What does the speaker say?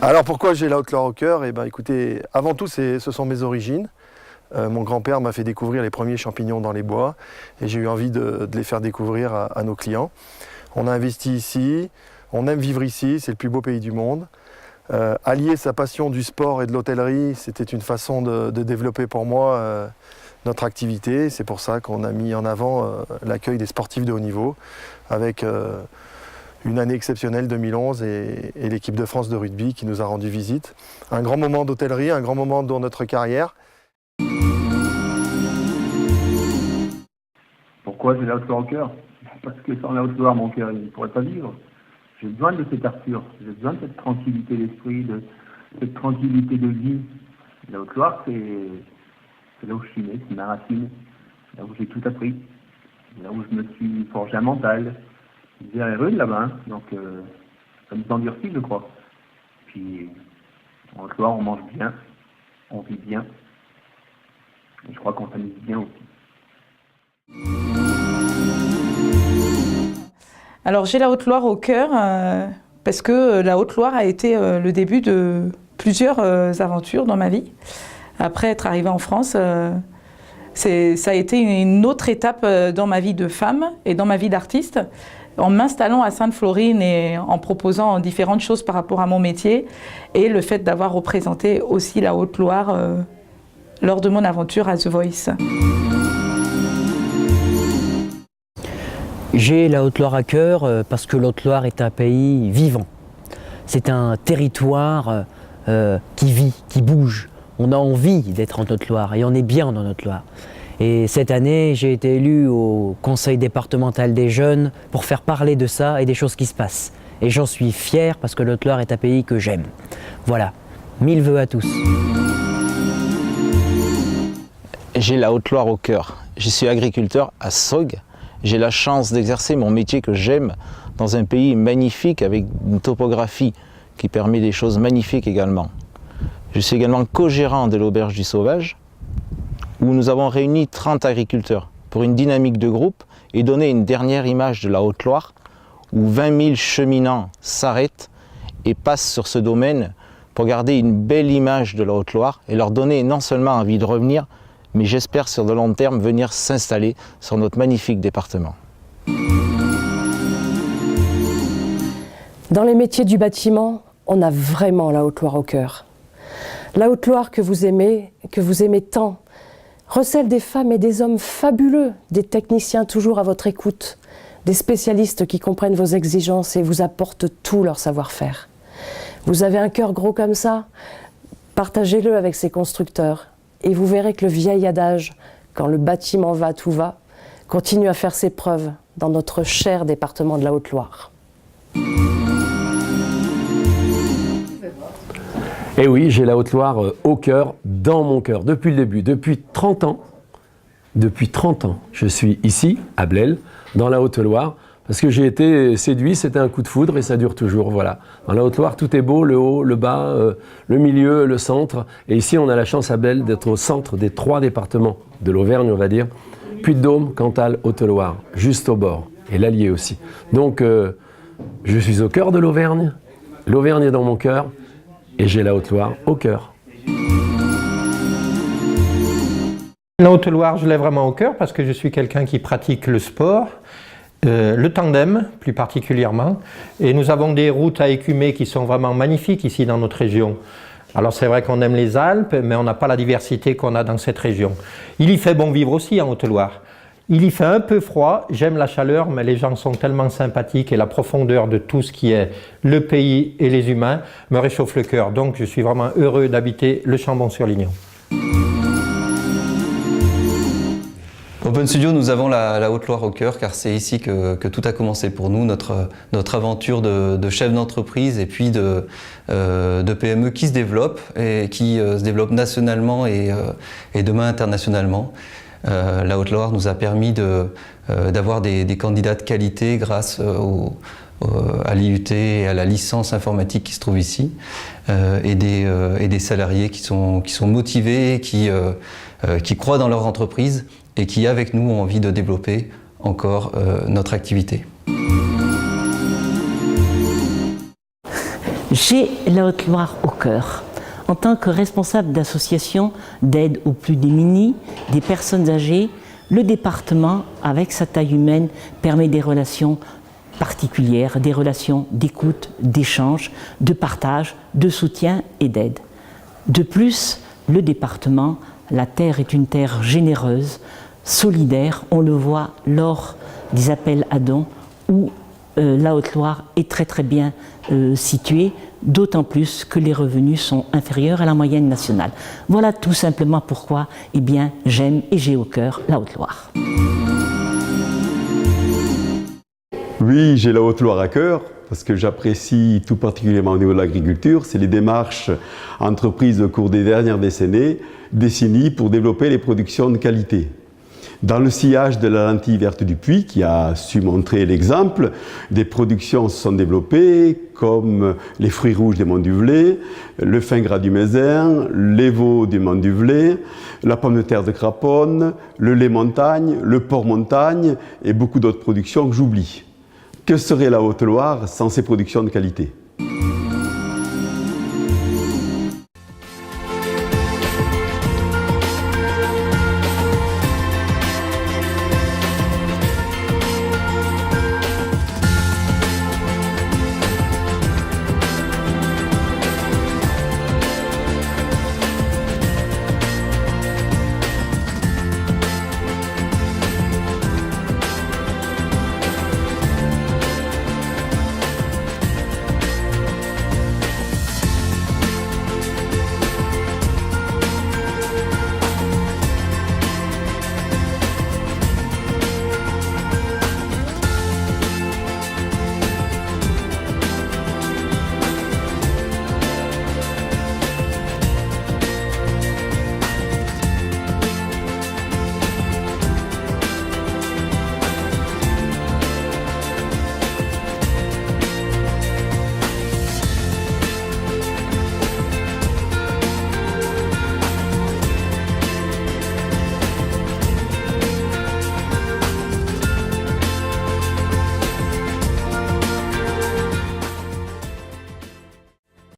Alors pourquoi j'ai la Haute-Loire au cœur? Eh ben, écoutez, avant tout, ce sont mes origines. Mon grand-père m'a fait découvrir les premiers champignons dans les bois et j'ai eu envie de les faire découvrir à nos clients. On a investi ici, on aime vivre ici, c'est le plus beau pays du monde. Allier sa passion du sport et de l'hôtellerie, c'était une façon de développer pour moi notre activité. C'est pour ça qu'on a mis en avant l'accueil des sportifs de haut niveau avec une année exceptionnelle 2011 et l'équipe de France de rugby qui nous a rendu visite. Un grand moment d'hôtellerie, un grand moment dans notre carrière. Pourquoi j'ai la Haute-Loire au cœur? Parce que sans la Haute-Loire, mon cœur il ne pourrait pas vivre. J'ai besoin de cette Arthur, j'ai besoin de cette tranquillité d'esprit, de cette tranquillité de vie. La Haute-Loire, c'est là où je suis né, c'est ma racine, là où j'ai tout appris, là où je me suis forgé un mental. L'hiver est rude là-bas, hein, donc ça nous endurcit, je crois. Puis en Haute-Loire, on mange bien, on vit bien, et je crois qu'on s'amuse bien aussi. Alors j'ai la Haute-Loire au cœur parce que la Haute-Loire a été le début de plusieurs aventures dans ma vie. Après être arrivée en France, ça a été une autre étape dans ma vie de femme et dans ma vie d'artiste. En m'installant à Sainte-Florine et en proposant différentes choses par rapport à mon métier et le fait d'avoir représenté aussi la Haute-Loire lors de mon aventure à The Voice. J'ai la Haute-Loire à cœur parce que la Haute-Loire est un pays vivant. C'est un territoire qui vit, qui bouge. On a envie d'être en Haute-Loire et on est bien dans notre Loire. Et cette année, j'ai été élu au conseil départemental des jeunes pour faire parler de ça et des choses qui se passent. Et j'en suis fier parce que la Haute-Loire est un pays que j'aime. Voilà, 1000 vœux à tous. J'ai la Haute-Loire au cœur. Je suis agriculteur à Saugues. J'ai la chance d'exercer mon métier que j'aime dans un pays magnifique avec une topographie qui permet des choses magnifiques également. Je suis également co-gérant de l'Auberge du Sauvage où nous avons réuni 30 agriculteurs pour une dynamique de groupe et donner une dernière image de la Haute-Loire où 20 000 cheminants s'arrêtent et passent sur ce domaine pour garder une belle image de la Haute-Loire et leur donner non seulement envie de revenir, mais j'espère sur de long terme venir s'installer sur notre magnifique département. Dans les métiers du bâtiment, on a vraiment la Haute-Loire au cœur. La Haute-Loire que vous aimez tant, recèle des femmes et des hommes fabuleux, des techniciens toujours à votre écoute, des spécialistes qui comprennent vos exigences et vous apportent tout leur savoir-faire. Vous avez un cœur gros comme ça, partagez-le avec ces constructeurs. Et vous verrez que le vieil adage « quand le bâtiment va, tout va » continue à faire ses preuves dans notre cher département de la Haute-Loire. Et oui, j'ai la Haute-Loire au cœur, dans mon cœur, depuis le début, depuis 30 ans. Depuis 30 ans, je suis ici, à Blel, dans la Haute-Loire, parce que j'ai été séduit, c'était un coup de foudre et ça dure toujours, voilà. Dans la Haute-Loire, tout est beau, le haut, le bas, le milieu, le centre. Et ici, on a la chance à Blel d'être au centre des 3 départements de l'Auvergne, on va dire. Puy-de-Dôme, Cantal, Haute-Loire, juste au bord, et l'Allier aussi. Donc, je suis au cœur de l'Auvergne est dans mon cœur, et j'ai la Haute-Loire au cœur. La Haute-Loire, je l'ai vraiment au cœur parce que je suis quelqu'un qui pratique le sport. Le tandem plus particulièrement, et nous avons des routes à écumer qui sont vraiment magnifiques ici dans notre région. Alors c'est vrai qu'on aime les Alpes, mais on n'a pas la diversité qu'on a dans cette région. Il y fait bon vivre aussi en Haute-Loire. Il y fait un peu froid, j'aime la chaleur, mais les gens sont tellement sympathiques et la profondeur de tout ce qui est le pays et les humains me réchauffe le cœur. Donc je suis vraiment heureux d'habiter le Chambon-sur-Lignon. Open Studio, nous avons la Haute-Loire au cœur car c'est ici que tout a commencé pour nous, notre aventure de chef d'entreprise et puis de PME qui se développe et qui se développe nationalement et demain internationalement. La Haute-Loire nous a permis d'avoir des candidats de qualité grâce à l'IUT et à la licence informatique qui se trouve ici et des salariés qui sont motivés, qui croient dans leur entreprise et qui, avec nous, ont envie de développer encore notre activité. J'ai la Haute-Loire au cœur. En tant que responsable d'association d'aide aux plus démunis, des personnes âgées, le département, avec sa taille humaine, permet des relations particulières, des relations d'écoute, d'échange, de partage, de soutien et d'aide. De plus, le département, la terre est une terre généreuse, solidaire, on le voit lors des appels à dons où la Haute-Loire est très bien située, d'autant plus que les revenus sont inférieurs à la moyenne nationale. Voilà tout simplement pourquoi j'aime et j'ai au cœur la Haute-Loire. Oui, j'ai la Haute-Loire à cœur parce que j'apprécie tout particulièrement au niveau de l'agriculture, c'est les démarches entreprises au cours des dernières décennies pour développer les productions de qualité. Dans le sillage de la lentille verte du Puy, qui a su montrer l'exemple, des productions se sont développées comme les fruits rouges des Monts du Velay, le fin gras du Mézin, les veaux du Mont du Velay, la pomme de terre de Craponne, le lait montagne, le porc montagne et beaucoup d'autres productions que j'oublie. Que serait la Haute-Loire sans ces productions de qualité ?